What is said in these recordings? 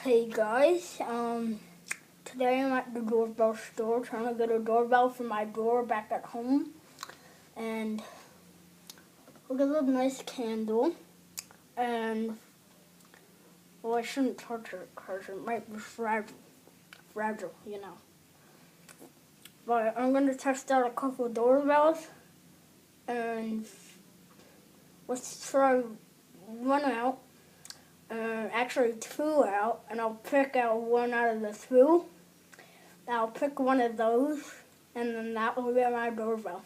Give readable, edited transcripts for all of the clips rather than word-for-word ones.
Hey guys, today I'm at the Doorbell store trying to get a doorbell for my door back at home. And look at the nice candle. And, well, I shouldn't touch it because it might be fragile, you know. But I'm going to test out a couple of doorbells. And let's try one out. Actually 2 out, and I'll pick out one out of the 2. I'll pick one of those, and then that will be my doorbell.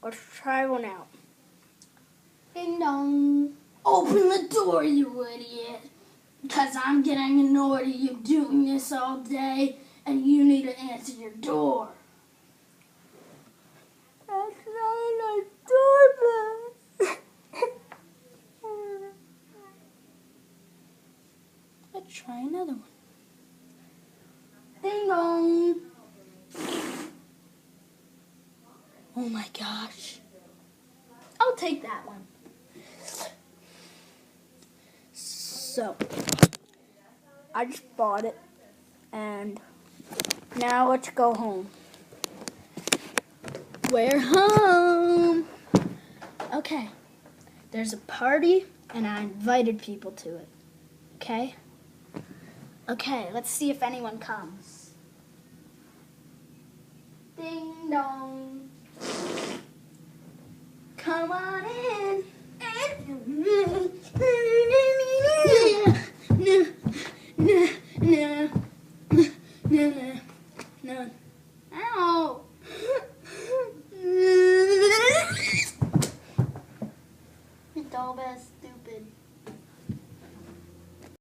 Let's try one out. Ding dong. Open the door, you idiot. Because I'm getting annoyed at you doing this all day, and you need to answer your door. That's not a doorbell. Let's try another one. Ding dong. Oh my gosh. I'll take that one. So, I just bought it, and now let's go home. We're home. Okay. There's a party, and I invited people to it. Okay? Okay, let's see if anyone comes. Ding dong. Come on in.